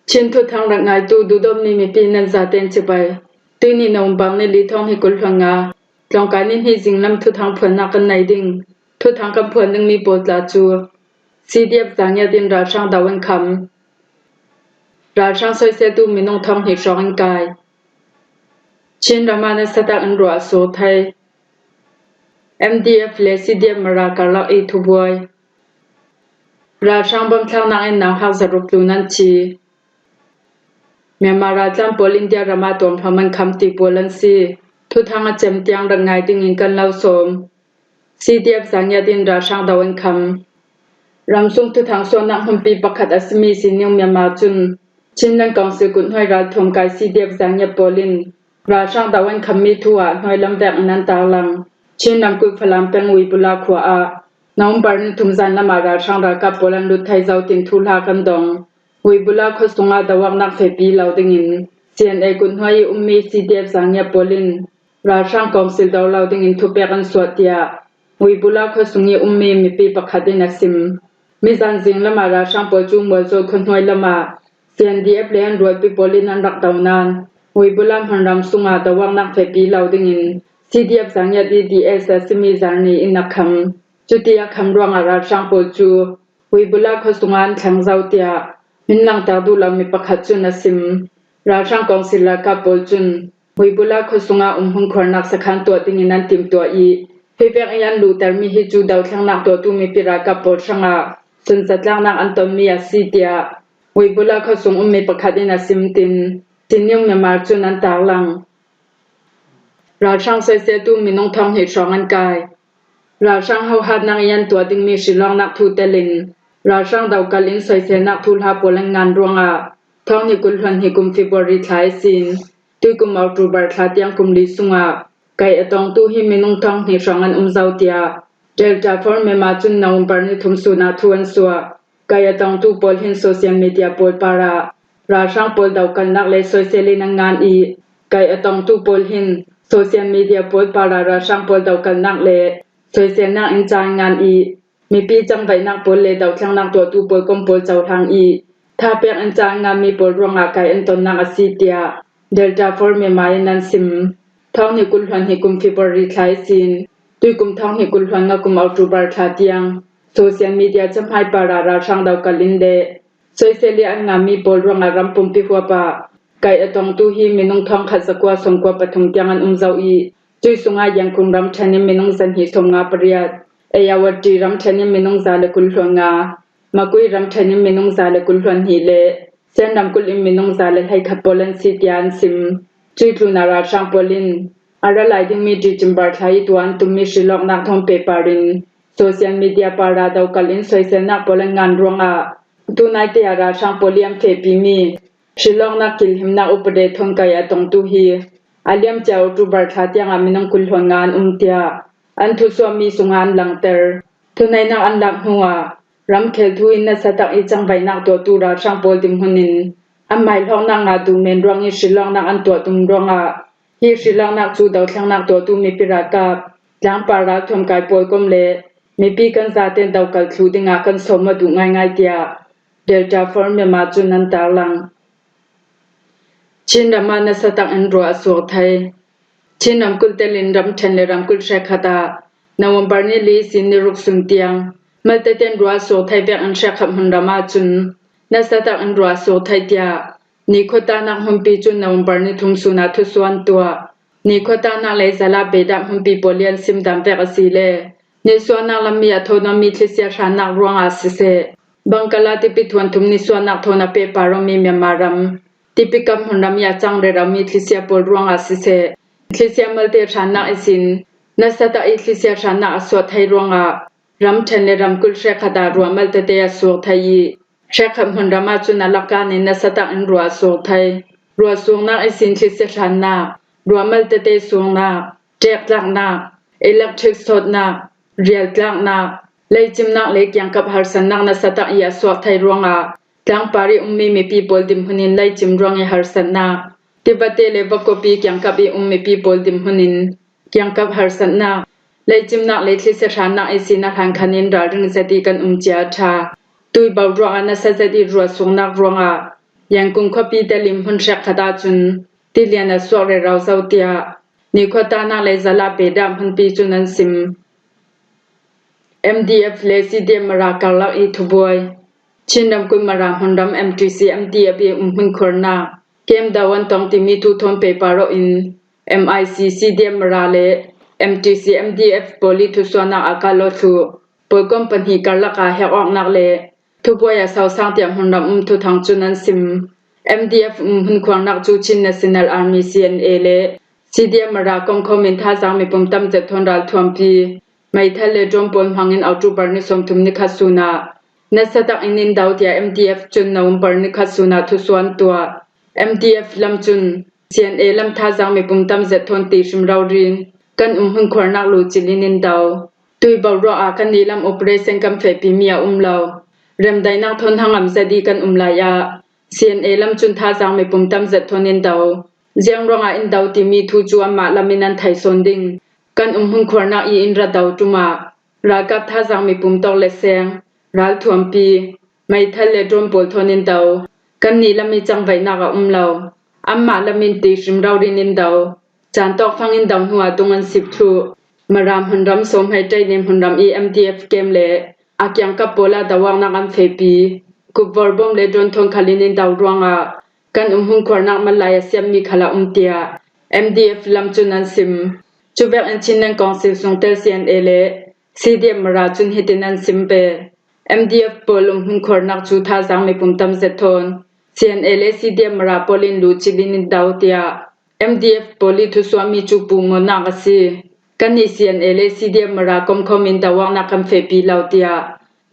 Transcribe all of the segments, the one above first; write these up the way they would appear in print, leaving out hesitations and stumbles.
Chin thu thang rak ngai tu du dom ni mi pi nan za ten che bai tu ni nom bang ni li thong hi kul hlanga tlong ka nin hi jinglam thu thang phon na kan nai ding thu thang kam phon ning mi pot la chu CDF zangya din ra sang dawan kham ra sang soi se tu mi nong thong hi rong kai Chin ramana sata an ro so thai MDF le CDF mara karla e thu boy ra sang bam thang na en na ha zarup tu nan chi Myanmar tlam pol India rama tom phaman khamti polan si thu thanga chem tiang rang ngai ting in kan lau som CDF zangya din ra sang dawan kham ramsung thu thang so na humpi pakhat asmi sinium Myanmar chun chinnan council kun hoi ra thom kai CDF zangya polin ra sang dawan kham mi thuwa hoi lam vek nan ta lang chinnam ku phalam pengui pula khwa a November ni thumzan lama ra sang ra ka polan lut thai zau tin thula kan dong Uibula khosunga dawak nak fepi laudingin CNA kun hoi ummi CDF zangya polin ra sang council daw laudingin thupekan swatia Uibula khosungi ummi mipi pakhatin asim mizan jing lama ra sang pochu mozo kun hoi lama CNDF len roi pi polin an rak dawnan Uibula hanram sunga dawak nak fepi laudingin CDF zangya DDS asimi zarni inakham chutia khamrong ara sang pochu Uibula khosungan thangjautia min lang ta du lam mi pakhat chun asim ra sang council la ka pol chun Uibula khosunga hung khornak sakhan to ting in an tim to I phevek yan lu tar mi hi chu daw thlang nak to tu mi pira ka pol sanga sun satlang nak an tom mi asi tia Uibula khosung mi pakhat in asim tin tinyung Myanmar chun an tar lang ra sang sai se tu mi nong thong hi song an kai ra sang hau hat nang yan to ding mi shilong nak thu telin ra sang daw kalin sai se nak thul ha polang ngan ronga thong ni kul hlan hi kum February thai sin tu kum October thatiang kum li sunga kai atong tu hi minung thong ni song an zau tia Delta for me ma chun November ni thum su na thuan suwa kai atong tu pol hin social media pol para ra sang pol daw kal nak le social nang ngan I kai atong tu pol hin social media pol para ra sang pol daw kal nak le social na in chang ngan I mi pi chang vai nak pol le daw thlang nak to tu pol kom pol chaw thang I tha pek an chang nga mi pol ronga kai an ton nak asitia Delta for me mai nan sim thong ni kul hlan hi kum February thai sin tui kum thong hi kul hlan nga kum October thatiang social media cham hai para ra sang daw kalin de social an nga mi pol ronga ram pum pi hwa pa kai atong tu hi minung thong khat sakwa somkwa pathum tiang an zau I tui sunga yang kum ram thani minung san hi somnga pariat Ayawati ram thani minung zale kul hlonga makui ram thani minung zale kul hlon hi le sendam kul im minung zale hai khapolan sitian sim chuitluna ra sang polin ara lighting mi December thai tuan tummi shilok nak thong paperin social media para daw kalin social nak polan ngan ronga tunai te ara sang poliam fepi mi shilok nak kilhim na upade thong kaya tong tu hi aliam chau tu bar thatiang aminong kul hlongan tia an thu swami sungan langter thunai na an lak huwa ram khel thu in na satak I chang vai nak to tu ra sang pol dim hunin amai hlong na nga du men rong I shilong nak an to tum ronga hi shilong nak chu daw thlang nak to tu mi pira ka tlang para thom kai pol kom le mi pi kan za ten daw kal thu dinga kan soma du ngai ngai tia Delta for me ma chu nan ta lang chin rama na satak an ro aso thai Chinam kul telin ram thanle ram kul shekhata November ni li sin ni ruk sum tiang maltaten ruwa so thai bek an shekham hun rama chun na sata an ruwa so thai tia ni khota nak humpi chun November ni thum suna thu suan tua ni khota nak le zala beda humpi polian sim dam vek asile ni suana lammi athona mi thlisia thana ruanga sise bangkala ti pithwan thum ni suana thona pe paromi Myanmaram tipikam hunram ya changre rami thlisia pol ruanga sise Thlisia malte thana isin nasata thlisia thana aswa thai ronga ram thanle ram kul shekhata ruwa malte te aswa thai shekham hunrama chuna lakka ni nasata an ruwa so thai ruwa sungna isin thlisia thana ruwa malte te sungna tek lakna electric sotna real lakna leichimna le kyang kap harsan nak nasata ya aswa thai ronga tlang pari ummi mi people dim hunin leichim rongi harsanna Tibate le bakopi kyang kapi ummi people dim hunin kyang kap harsanna leichim nak le thli se thana isina than khanin ral ring sati kan chia tha tui baw ro ana sa sati ro sung nak ronga ยังกุงขปีเตลิมหุนชักขตาจุนติเลียนสวกเรเราเซาเตียนิขตานาเลซาลาเปดามหุนปีจุนันซิม MDF เลซีเดียมรากัลลักอีทุบวยชินดำกุมราหุนดำ MTC MDF เอหุนคอร์นาเกมดาวันตองติมีทุทนเปปาโรอิน MIC ซีเดียมราเล MTC MDF โพลิทุสวนาอากาโลทุเปกอมปันฮีกัลลักาเฮออกนักเลทุบวยาสาวสังเตียมหุนดำทุทังจุนันซิม MDF หุนควางนักจูชิน National Army CNA เลซีเดียมรากอมคอมเมนท่าสังมีปุ่มตั้มเจ็ดทนรัลทวมพีไม่ทะเลจอมปนพังเงินเอาจูบาร์นิสมทุมนิคัสซูนาเนสตักอินินดาวเตีย MDF จุนนาวบาร์นิคัสซูนาทุสวนตัว MDF ลำจุน CNA ลำท่าสังมีปุ่มตั้มเจ็ดทนตีชิมราวรินกันหุนควางนักลูจิลินินดาวตุยบาวรออากันนีลำ operation กัมเฟปีเมียลาวเริ่มได้นักทนทางอัมเสดีกันลายา CNA ลำจุนท่าสังมีปุ่มตั้มเจ็ดทนินดาวเจียงรองอินดาวที่มีทุจวมาลามินันไทยสนดิงกันหุนควางนักอีอินระดาวจุมารากับท่าสังมีปุ่มตอกเลเซงรัลทวมปีไม่ทะเลจอมปนทนินดาวกันนีลำมีจังไว้นักลาวอัมมาลามินตีชิมราวรินินดาวจานตอกฟังอินดาวหัวตรงอันสิบทูมารามหุนรำสมให้ใจเนมหุนรำ EMDF เกมเลอาเกียงกับโปลาดาวางนักอันเฟปีกุบวอร์บอมเลจอนทงคาลินินดาวรวงอากันหุนควางนักมาลายเสียมมีขลาเตีย MDF ลำจุนันซิมจูเวกอันชินนันกองซิลสงเตอร์ CNA เลซีเดียมราจุนฮิตินันซิมเป MDF โปลหุนควางนักจูท่าสังมีปุ่มตำเซทน CNA เลซีเดียมราโปลินลูจิลินินดาวเตีย MDF โปลิทุสวามีจูปูงนักซีกันนิเซียนเอเลซีเดียมรากอมคอมินดาวางนักคัมเฟปีลาวเตีย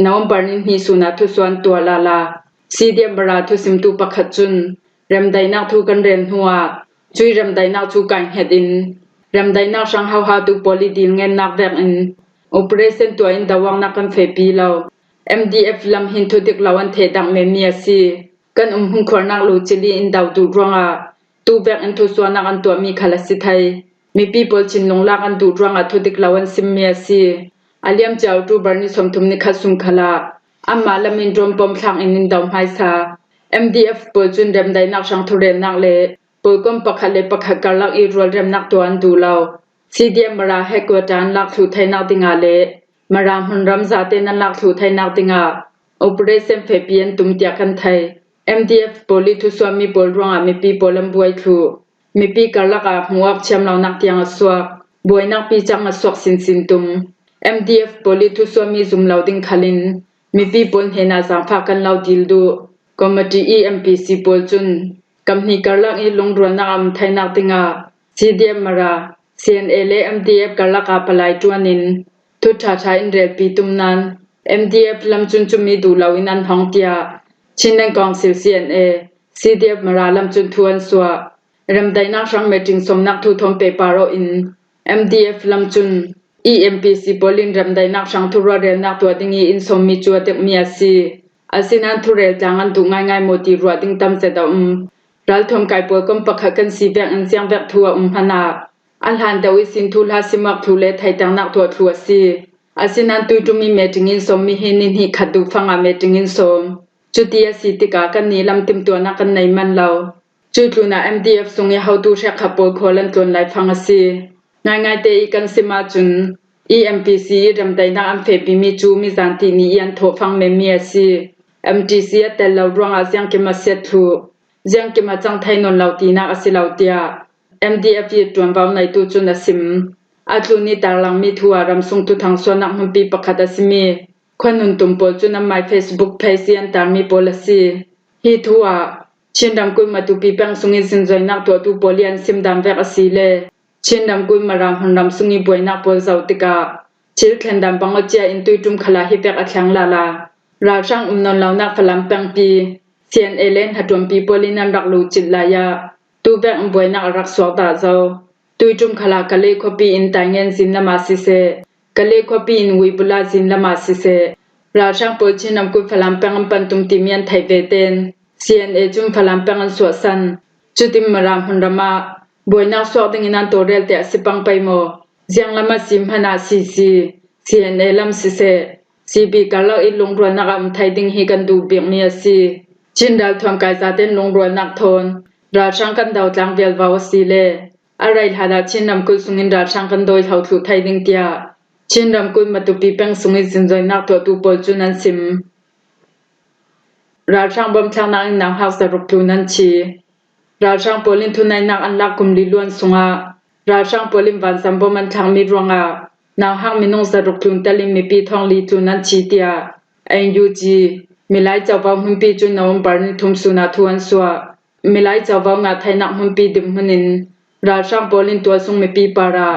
นาวบาร์นินฮีสุนาทุสวนตัวลาลาซีเดียมราทุสิมตุปะขจุนเรมไดนักทุกันเรนหัวจุยเรมไดนักทุกันเฮดินเรมไดนักช่างฮาวตุโพลิดิลเงินนักแวกอินโอเปเรชั่นตัวอินดาวางนักคัมเฟปีลาว MDF ลำหินทุดิกลาวันเทดังเมเมียซีกันหุนควางนักลูจิลีอินดาวดูรวงอาตูแวกอินทุสวนนักอันตัวมีขลัสิไทยมีปีโพลชินลงลากันดูรวงอาทุดิกลาวันซิมเมียซีอาเลียมเจ้าตูบาร์นิสมทุมนิคัสุมขลาอัมมาลามินรวมปมทางอินินดาวไฮซา MDF โพลจุนเรมไดนักช่างทุเรนนักเลโพลกมปะคะเลปะคะกัลลักอีรัวเรมนักตัวอันดูลาวซีเดียมราเฮกวจานลักทุไทยนักติงาเลมารามหุนรำซาเตนันลักทุไทยนักติงาโอเปเรชั่นเฟปียนตุมเตียกันไทย MDF โพลิทุสวามีโพลรวงอามีปีโพลัมบวยทุมีปีกัลลักอาหัวเชียมเหล่านักเตียงสวกบวยนักปีจังสวกสินตุม MDF โพลิทุสวามีซุมเหล่าดิงขลินมีปีโพลเฮนาสังฟากันเหล่าดิลดูคอมมิตี้ EMPC โพลจุนกัมฮีกัลลักอีลงรวนนักอัมไทยนักติงาซีเดียมมารา CNA เล MDF กัลลักอาปลายจวนินทุชาชาอินเรปีตุมนัน MDF ลำจุนจุมีดูเหล่าอินันฮองเตียชินนังกองซิล CNA CDF มาราลำจุนทวนสัวเริ่มได้นักช่างเมจิงสมนักทุทมเปปาโรอิน MDF ลำจุน EMPC โพลินเริ่มได้นักช่างทุรเรนักตัวดิ้งอินสมมีจัวเตมียซีอาศินันทุเรลจังอันตุง่ายโมติรัวดิ้งตั้มเสดรัลทมไก่ปัวกมปะขะกันสีแบกอันเสียงแบกทัวพนาอันหันเดวิสินทุลาสิมักทุเลไทยตังนักตัวทัวซีอาศินันตุจุมีเมจิงอินสมมีเฮนินฮิขัดดูฟังอาเมจิงอินสมจุดที่สิติกากันนี้ลำติมตัวนักกันในมันเราจุดลูนา MDF ส่งให้เขาดูเช็คขับโพลโคลันจนไลฟังซีง่ายเตอีกันสิมาจุน EMPC รำได้นักอัมเฟปีมีจูมีจันทีนี้ยันโทฟังเมมีซี MTC แต่เรารวงอาเซียงกิมาเซทูเซียงกิมาจังไทยนนเหล่าตีนักอสิเหล่าเตีย MDF ยึดตัวบ่าวในตู้จุนสิมอาจุนีตาลังมีทัวรำส่งตุทางส่วนนักมันปีปะคัดสิมีคนนุนตุมโพจุนำไม Facebook เพจยันตามมี policy ฮีทัวชินดำกุยมาตุปีแปงสุงิสินใจนักตัวตุโพลียนซิมดำแวกอสิเลชินดำกุยมารามหันดำสุงิบวยนักโพลเจ้าติกาชิลเคนดำปังอเจียอินตุยจุมขลาฮิแวกอักขังลาลาราช่างนนเหล่านักฝรั่งแปงปีเซียนเอเลนหัดวมปีโพลินันรักลูจิตลายาตูแวกบวยนักรักสวกตาเจ้าตุยจุมขลากะเลคปีอินตายเงินสินละมาสิเซกะเลคปีอินวิบุลาสินละมาสิเซราช่างโพชินำกุยฝรั่งแปงปันตุมติเมียนไทยเวเตน CNA จุมฝรั่งแปงอันสวสันจุติมรามหันรมาบวยนักสวกดิงนันโตเรลเตะสิปังไปโมเจียงละมาสิมหนาซีซี CNA ลำสิเซCB กะลักอีลงรวนนักอัมไทยดิงฮีกันดูเบียงเมียซี ชินดาลทวมกายซาเต้นลงรวนนักโทนราช่างกันดาวจางเวลวาวสีเลอะไรหาดาชินนำกุลสุงินราช่างกันโดยเท่าทุไทยดิงเตียชินรำกุลมาตุปีเป็งสุงิสินจอยนักตัวตูปอจุนันซิมราช่างบำทางนักอินนังหาวสรุปทุนันชีราช่างโปลินทุนายนักอันลักกุมลิล้วนสุงาราช่างโปลินวันสัมบมันทางมีรวงานาวหักมินงสรุปทุนตะลิมมีปีทองลีทุนันชีเตียเอ็นยูจีมิไลเจ้าบ่าวหุ่นปีจุนนวมปาร์นิทุมสุนาทวนสัวมิไลเจ้าบ่าวงาไทยนักหุ่นปีดิมหุนินราช่างโปลินตัวสุงมีปีปารา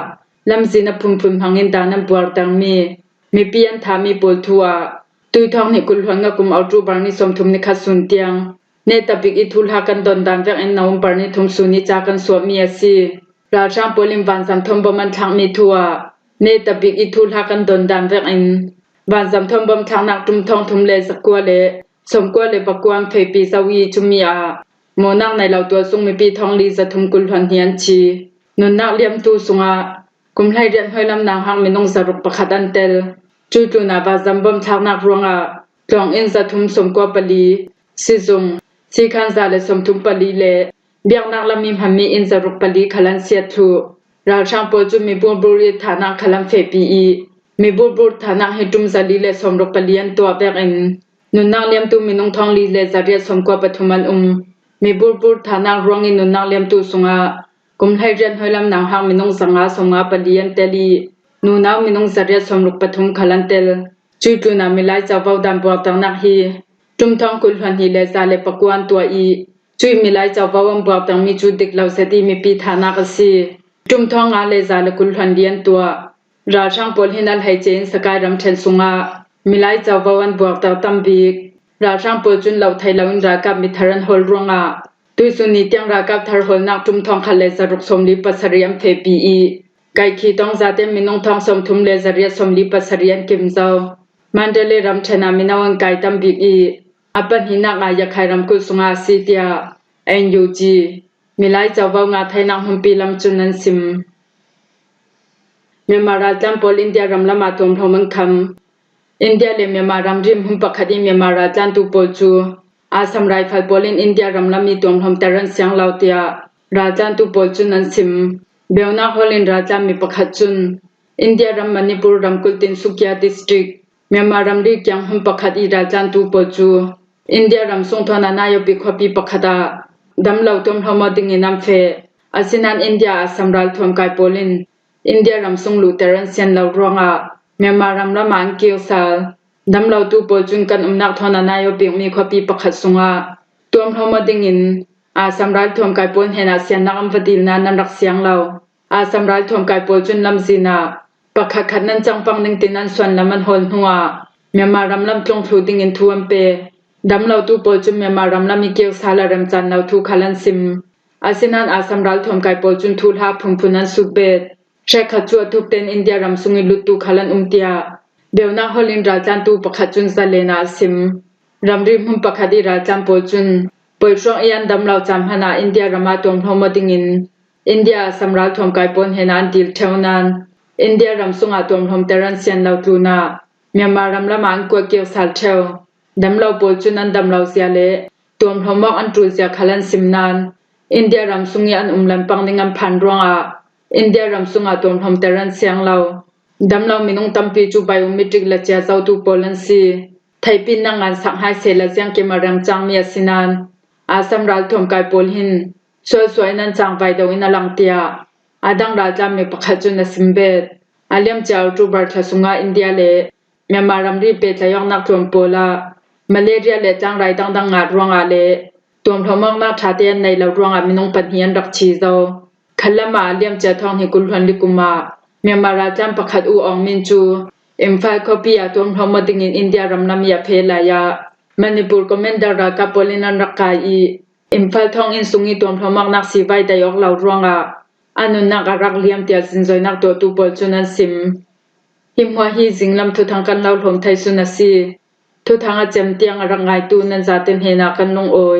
ลำซินพุ่มหังอินดานันบัวตังมีเปียนทามีปอลทัวตุยทองนี่กุลหังกุมเอาจูบาร์นิสมทุมนิคัสุนเตียงเนตบิกอิทุลหักันดอนดันจากเอ็นนาวปาร์นิทุมสุนิจากันสวมีอสีราช่างโปลินวันสัมทมบมันทางมีทัวเนตบิกอิทุลหักันดอนดันจากเอ็นวันสัมทมบมทางนักทุมทองทุมเลสกัวเลสมกัวเลปกวางเฟปีสวีจุมีอาโมนักในเหล่าตัวสุงมีปีทองลีสะทุมกุลหันเฮียนชีนุนนักเลี้ยมตูสุงากุมไลเรียนห้อยลำนางหังมินงสรุปประคัดันเตลจู่ๆนาบาซัมบมทางนักรวงตรองอินสะทุมสมกัวปลีซิซุงซีคันซาเลสมทุมปลีเลเบียงนักลำมิมหัมมีอินสรุปปลีขลันเสียทุราช่างโปจุมีบุบุริฐานะขลันเฟปีอีมีบุบุฐานะให้จุมซาลีเลสมรุปปลีอันตัวเบกอินนุนนักเลี้ยมตูมินงทองลีเลซาเรียสมกัวปทุมันมีบุบุฐานะรวงอินนุนนักเลี้ยมตูสุงากุมไลเรียนห้อยลำนางหังมินงสังอาสงาปลีอันเตลีนูนาวมินงซาเรียสมรุปปทุมขลันเตลจู่ๆนามิไลเจ้าเว้าดันบัวตังนักฮีจุมทองกุลหันฮีเลซาเลปกวนตัวอีจุยมิไลเจ้าเว้าบัวตังมีจุดิกเหล่าเสตีมีปีฐานะกสีจุมทองอาเลซาเลกุลหันเดียนตัวราช่างปอลหินัลให้เจนสกายรำเทนสุงามิไลเจ้าเว้าบัวตังตัมบีกราช่างปอจุนเหล่าไทยเหล่าอินรากับมิทารันฮอลรวงาตุยสุนีเตียงรากับทารฮอลนักจุมทองคันเลสรุกสมลีปัสเรียมเฟปีอีไกขีต้องซาเตมินงทองสมทุมเลซาเรียสมลีปัสเรียนกิมเจ้ามันเดเลรำชนะมินาวังไกตัมบิกอีอปันหินักอายาไครำกุสุงาสีเตียเอ็นยูจีมิไลเจ้าเว้างาไทยนักหุ่นปีลำจุนันซิมเมียมาราจันปอลอินเดียรำละมาตมพมันคำอินเดียเลเมียมารำริมหุ่นปักคดีเมียมาราจันตุปอจูอาสัมไรฟัลปอลินอินเดียรำละมีตมพมเตรันเสียงลาวเตียราจันตุปอจูนันซิมเบลนาฮอลินราจันมีปักขจุนอินเดียรำมณีปุรรำกุลตินสุกิยาดิสตริกเมียมารำรีเกียงหุ่นปักขดีราจันตุปอจูอินเดียรำทรงทนานายบิขวปีปักขดาดำเหล่าตมพมดิงินำเฟอาศินันอินเดียอาสัมรัลทวมกายปอลินอินเดียรำทรงลูเตรันเซียนเหล่ารวงเมียมารำละมังเกียวซาลดำเหล่าตูปอจุนกันนักทนานายบิมีขวปีปักขสุงาตวมพมดิงินอาสัมรัลทวมกายปอลเฮนัสเซียนนักอัมฟดิลนานันรักเสียงเหล่าอาสัมรัลทวมกายปอจุนลำซีนาปักขขัดนั้นจังฟังนึงตินันส่วนละมันหนหัวเมียมารำลำตรงทูดิงินทวมเปดำเหล่าตูปอจุนเมียมารำลำมีเกียวซาลารำจันเหล่าทูขลันซิมอาศินันอาสัมรัลทวมกายปอจุนทูลาพุมพุนันสุเบตเชคขจวทุกเตนอินเดียรำสุงิลุตูขลันเตียเบลนาฮอลินราจันตูปักขจุนซาเลนาซิมรำริมหุ่มปักขดีราจันปอจุนปอยช่วงเอียนดำเหล่าจำหนาอินเดียรมาตวมพมดิงินอินเดียสัมรัลทวมกายปอนเฮนันดิลเทวนันอินเดียรำสุงอาตวมพมเตรันเซียนเหล่าตูนาเมียมารำละมันกัวเกียวสัลเทวดำเหล่าปอจุนันดำเหล่าเสียเลตวมพมอันตรูเสียขลันซิมนันอินเดียรำสุงยันลันปังดิงัมพันรวงอินเดียรำสุงอาตวมพมเตรันเสียงเหล่าดำเหล่ามินงตัมปีจูไบโอเมตริกละเจียเจ้าตูโปลันซีไทยปินนังงานสังหายเสละเสียงเกมารังจังมีสินันอาสัมรัลทวมกายปอลหินสวยๆนั้นจังไวดาวินาลังเตียอาดังราจามีปักขจุนสิมเบตอาเลียมเจ้าจูบัตสุงาอินเดียเลเมียมารำรีเปตยองนักทวมโปลามาเลเรียเลจังไรดังงาดรวงอาเลตวมพมองนักชาเตียนในเหล่ารวงอามินงปัญญารักชีเจ้าคัลละมาเลียมเจ้าทองให้กุลหันลิกุมาเมียมาราจันปักขัดอูอองมินจูเอ็มไฟคอปีอาตวมพมดิงินอินเดียรำนำยาเพลายามณีปุรคอมเมนดารากับปอลินันรักกายอิมฟัลทองอินสุงีตวมพมักนักสีไว้ได้ยกเหล่ารวงอานุนักรักเลียมเตียสินจอยนักตัวตูปอลจุนันซิมหิมหัวฮีจิงลำทุทางกันเหล่าหลมไทยสุนัสีทุทางอาเจมเตียงรังไงตูนันซาเตนเฮนากันลงโอย